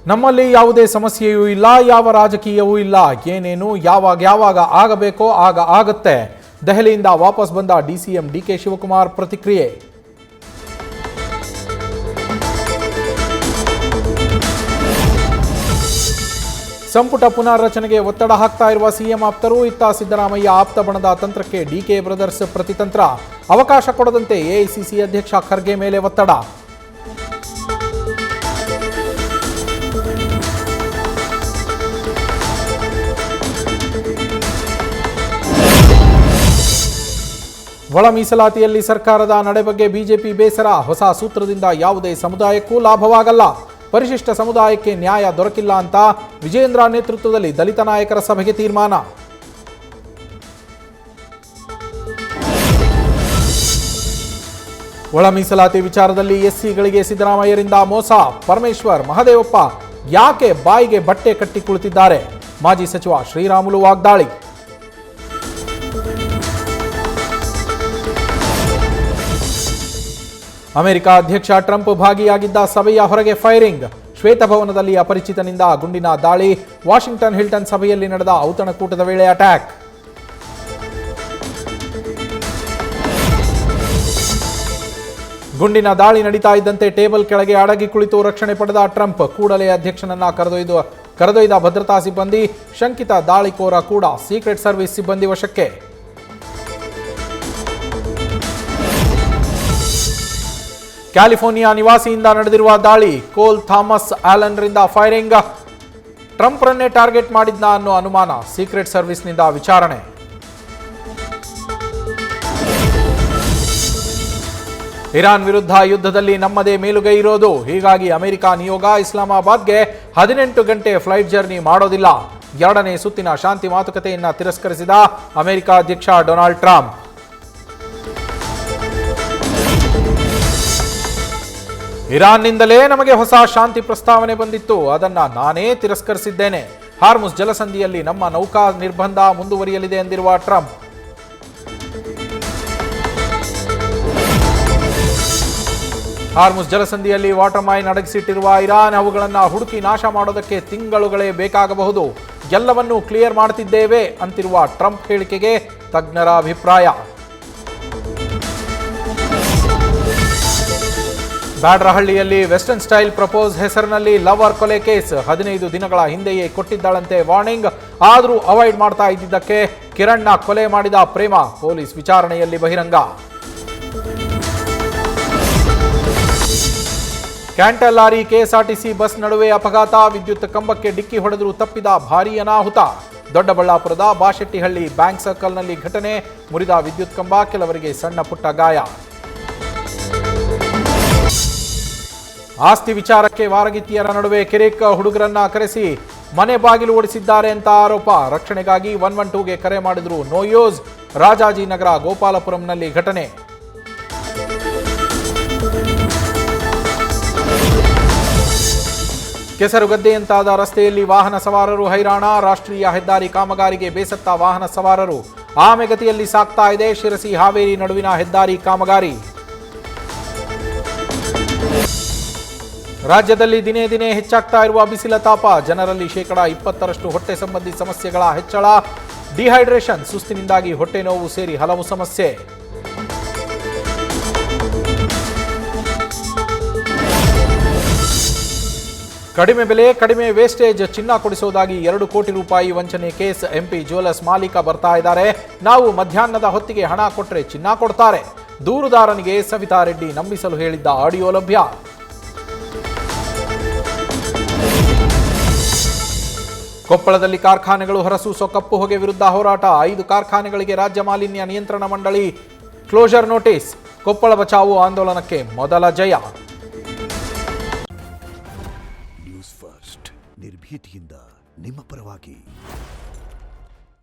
ನಮ್ಮಲ್ಲಿ ಯಾವುದೇ ಸಮಸ್ಯೆಯೂ ಇಲ್ಲ, ಯಾವ ರಾಜಕೀಯವೂ ಇಲ್ಲ. ಏನೇನು ಯಾವಾಗ ಆಗಬೇಕೋ ಆಗ ಆಗುತ್ತೆ. ದೆಹಲಿಯಿಂದ ವಾಪಸ್ ಬಂದ ಡಿಸಿಎಂ ಡಿಕೆ ಶಿವಕುಮಾರ್ ಪ್ರತಿಕ್ರಿಯೆ. ಸಂಪುಟ ಪುನರ್ರಚನೆಗೆ ಒತ್ತಡ ಹಾಕ್ತಾ ಇರುವ ಸಿಎಂ ಆಪ್ತರು. ಇತ್ತ ಸಿದ್ದರಾಮಯ್ಯ ಆಪ್ತ ಬಣದ ತಂತ್ರಕ್ಕೆ ಡಿಕೆ ಬ್ರದರ್ಸ್ ಪ್ರತಿತಂತ್ರ. ಅವಕಾಶ ಕೊಡದಂತೆ ಎಐಸಿಸಿ ಅಧ್ಯಕ್ಷ ಖರ್ಗೆ ಮೇಲೆ ಒತ್ತಡ. ಒಳ ಮೀಸಲಾತಿಯಲ್ಲಿ ಸರ್ಕಾರದ ನಡೆ ಬಗ್ಗೆ ಬಿಜೆಪಿ ಬೇಸರ. ಹೊಸ ಸೂತ್ರದಿಂದ ಯಾವುದೇ ಸಮುದಾಯಕ್ಕೂ ಲಾಭವಾಗಲ್ಲ. ಪರಿಶಿಷ್ಟ ಸಮುದಾಯಕ್ಕೆ ನ್ಯಾಯ ದೊರಕಿಲ್ಲ ಅಂತ ವಿಜೇಂದ್ರ ನೇತೃತ್ವದಲ್ಲಿ ದಲಿತ ನಾಯಕರ ಸಭೆಗೆ ತೀರ್ಮಾನ. ಒಳ ಮೀಸಲಾತಿ ವಿಚಾರದಲ್ಲಿ ಎಸ್ಸಿಗಳಿಗೆ ಸಿದ್ದರಾಮಯ್ಯರಿಂದ ಮೋಸ. ಪರಮೇಶ್ವರ್, ಮಹದೇವಪ್ಪ ಯಾಕೆ ಬಾಯಿಗೆ ಬಟ್ಟೆ ಕಟ್ಟಿ ಕುಳಿತಿದ್ದಾರೆ? ಮಾಜಿ ಸಚಿವ ಶ್ರೀರಾಮುಲು ವಾಗ್ದಾಳಿ. ಅಮೆರಿಕ ಅಧ್ಯಕ್ಷ ಟ್ರಂಪ್ ಭಾಗಿಯಾಗಿದ್ದ ಸಭೆಯ ಹೊರಗೆ ಫೈರಿಂಗ್. ಶ್ವೇತಭವನದಲ್ಲಿ ಅಪರಿಚಿತನಿಂದ ಗುಂಡಿನ ದಾಳಿ. ವಾಷಿಂಗ್ಟನ್ ಹಿಲ್ಟನ್ ಸಭೆಯಲ್ಲಿ ನಡೆದ ಔತಣಕೂಟದ ವೇಳೆ ಅಟ್ಯಾಕ್. ಗುಂಡಿನ ದಾಳಿ ನಡೀತಾ ಇದ್ದಂತೆ ಟೇಬಲ್ ಕೆಳಗೆ ಅಡಗಿ ಕುಳಿತು ರಕ್ಷಣೆ ಪಡೆದ ಟ್ರಂಪ್. ಕೂಡಲೇ ಅಧ್ಯಕ್ಷನನ್ನ ಕರೆದೊಯ್ದ ಭದ್ರತಾ ಸಿಬ್ಬಂದಿ. ಶಂಕಿತ ದಾಳಿಕೋರ ಕೂಡ ಸೀಕ್ರೆಟ್ ಸರ್ವಿಸ್ ಸಿಬ್ಬಂದಿ ವಶಕ್ಕೆ. ಕ್ಯಾಲಿಫೋರ್ನಿಯಾ ನಿವಾಸಿಯಿಂದ ನಡೆದಿರುವ ದಾಳಿ. ಕೋಲ್ ಥಾಮಸ್ ಆಲನ್ರಿಂದ ಫೈರಿಂಗ್. ಟ್ರಂಪ್ರನ್ನೇ ಟಾರ್ಗೆಟ್ ಮಾಡಿದ್ನ ಅನ್ನೋ ಅನುಮಾನ. ಸೀಕ್ರೆಟ್ ಸರ್ವಿಸ್ನಿಂದ ವಿಚಾರಣೆ. ಇರಾನ್ ವಿರುದ್ಧ ಯುದ್ಧದಲ್ಲಿ ನಮ್ಮದೇ ಮೇಲುಗೈ ಇರೋದು. ಹೀಗಾಗಿ ಅಮೆರಿಕ ನಿಯೋಗ ಇಸ್ಲಾಮಾಬಾದ್ಗೆ 18 ಗಂಟೆ ಫ್ಲೈಟ್ ಜರ್ನಿ ಮಾಡೋದಿಲ್ಲ. ಎರಡನೇ ಸುತ್ತಿನ ಶಾಂತಿ ಮಾತುಕತೆಯನ್ನ ತಿರಸ್ಕರಿಸಿದ ಅಮೆರಿಕ ಅಧ್ಯಕ್ಷ ಡೊನಾಲ್ಡ್ ಟ್ರಂಪ್. ಇರಾನ್ನಿಂದಲೇ ನಮಗೆ ಹೊಸ ಶಾಂತಿ ಪ್ರಸ್ತಾವನೆ ಬಂದಿತ್ತು, ಅದನ್ನ ನಾನೇ ತಿರಸ್ಕರಿಸಿದ್ದೇನೆ. ಹಾರ್ಮುಸ್ ಜಲಸಂಧಿಯಲ್ಲಿ ನಮ್ಮ ನೌಕಾ ನಿರ್ಬಂಧ ಮುಂದುವರಿಯಲಿದೆ ಎಂದಿರುವ ಟ್ರಂಪ್. ಹಾರ್ಮುಸ್ ಜಲಸಂಧಿಯಲ್ಲಿ ವಾಟರ್ ಮೈನ್ ಅಡಗಿಸಿಟ್ಟಿರುವ ಇರಾನ್, ಅವುಗಳನ್ನು ಹುಡುಕಿ ನಾಶ ಮಾಡೋದಕ್ಕೆ ತಿಂಗಳುಗಳೇ ಬೇಕಾಗಬಹುದು. ಎಲ್ಲವನ್ನೂ ಕ್ಲಿಯರ್ ಮಾಡ್ತಿದ್ದೇವೆ ಅಂತಿರುವ ಟ್ರಂಪ್ ಹೇಳಿಕೆಗೆ ತಜ್ಞರ ಅಭಿಪ್ರಾಯ. ಬ್ಯಾಡ್ರಹಳ್ಳಿಯಲ್ಲಿ ವೆಸ್ಟರ್ನ್ ಸ್ಟೈಲ್ ಪ್ರಪೋಸ್ ಹೆಸರಿನಲ್ಲಿ ಲವರ್ ಕೊಲೆ ಕೇಸ್. 15 ದಿನಗಳ ಹಿಂದೆಯೇ ಕೊಟ್ಟಿದ್ದಾಳಂತೆ ವಾರ್ನಿಂಗ್. ಆದರೂ ಅವಾಯ್ಡ್ ಮಾಡ್ತಾ ಇದ್ದಿದ್ದಕ್ಕೆ ಕಿರಣ್ನ ಕೊಲೆ ಮಾಡಿದ ಪ್ರೇಮ ಪೊಲೀಸ್ ವಿಚಾರಣೆಯಲ್ಲಿ ಬಹಿರಂಗ. ಕ್ಯಾಂಟರ್ ಲಾರಿ ಕೆಎಸ್ಆರ್ಟಿಸಿ ಬಸ್ ನಡುವೆ ಅಪಘಾತ. ವಿದ್ಯುತ್ ಕಂಬಕ್ಕೆ ಡಿಕ್ಕಿ ಹೊಡೆದರೂ ತಪ್ಪಿದ ಭಾರೀ ಅನಾಹುತ. ದೊಡ್ಡಬಳ್ಳಾಪುರದ ಬಾಶೆಟ್ಟಿಹಳ್ಳಿ ಬ್ಯಾಂಕ್ ಸರ್ಕಲ್ನಲ್ಲಿ ಘಟನೆ. ಮುರಿದ ವಿದ್ಯುತ್ ಕಂಬ, ಕೆಲವರಿಗೆ ಸಣ್ಣ ಪುಟ್ಟ ಗಾಯ. ಆಸ್ತಿ ವಿಚಾರಕ್ಕೆ ವಾರಗಿತ್ತಿಯರ ನಡುವೆ ಕಿರಿಕ್. ಹುಡುಗರನ್ನ ಕರೆಸಿ ಮನೆ ಬಾಗಿಲು ಓಡಿಸಿದ್ದಾರೆ ಅಂತ ಆರೋಪ. ರಕ್ಷಣೆಗಾಗಿ 112ಗೆ ಕರೆ ಮಾಡಿದ್ರು ನೋ ಯೂಸ್. ರಾಜಾಜಿನಗರ ಗೋಪಾಲಪುರಂನಲ್ಲಿ ಘಟನೆ. ಕೆಸರುಗದ್ದೆಯಂತಾದ ರಸ್ತೆಯಲ್ಲಿ ವಾಹನ ಸವಾರರು ಹೈರಾಣ. ರಾಷ್ಟ್ರೀಯ ಹೆದ್ದಾರಿ ಕಾಮಗಾರಿಗೆ ಬೇಸತ್ತ ವಾಹನ ಸವಾರರು. ಆಮೆಗತಿಯಲ್ಲಿ ಸಾಗ್ತಾ ಇದೆ ಶಿರಸಿ ಹಾವೇರಿ ನಡುವಿನ ಹೆದ್ದಾರಿ ಕಾಮಗಾರಿ. ರಾಜ್ಯದಲ್ಲಿ ದಿನೇ ದಿನೇ ಹೆಚ್ಚಾಗ್ತಾ ಇರುವ ಬಿಸಿಲ ತಾಪ. ಜನರಲ್ಲಿ 20% ಹೊಟ್ಟೆ ಸಂಬಂಧಿ ಸಮಸ್ಯೆಗಳ ಹೆಚ್ಚಳ. ಡಿಹೈಡ್ರೇಷನ್, ಸುಸ್ತಿನಿಂದಾಗಿ ಹೊಟ್ಟೆ ನೋವು ಸೇರಿ ಹಲವು ಸಮಸ್ಯೆ. ಕಡಿಮೆ ಬೆಲೆ, ಕಡಿಮೆ ವೇಸ್ಟೇಜ್ ಚಿನ್ನ ಕೊಡಿಸೋದಾಗಿ 2 ಕೋಟಿ ರೂಪಾಯಿ ವಂಚನೆ ಕೇಸ್. ಎಂಪಿ ಜ್ಯುವೆಲರ್ಸ್ ಮಾಲೀಕ ಬರ್ತಾ ಇದ್ದಾರೆ. ನಾವು ಮಧ್ಯಾಹ್ನದ ಹೊತ್ತಿಗೆ ಹಣ ಕೊಟ್ಟರೆ ಚಿನ್ನ ಕೊಡ್ತಾರೆ. ದೂರುದಾರನಿಗೆ ಸವಿತಾ ರೆಡ್ಡಿ ನಂಬಿಸಲು ಹೇಳಿದ್ದ ಆಡಿಯೋ ಲಭ್ಯ. ಕೊಪ್ಪಳದಲ್ಲಿ ಕಾರ್ಖಾನೆಗಳು ಹೊರಸೂಸೋ ಕಪ್ಪು ಹೊಗೆ ವಿರುದ್ಧ ಹೋರಾಟ. 5 ಕಾರ್ಖಾನೆಗಳಿಗೆ ರಾಜ್ಯ ಮಾಲಿನ್ಯ ನಿಯಂತ್ರಣ ಮಂಡಳಿ ಕ್ಲೋಜರ್ ನೋಟಿಸ್. ಕೊಪ್ಪಳ ಬಚಾವು ಆಂದೋಲನಕ್ಕೆ ಮೊದಲ ಜಯ. ನ್ಯೂಸ್ ಫಸ್ಟ್, ನಿರ್ಭೀತಿಯಿಂದ ನಿಮ್ಮ ಪರವಾಗಿ.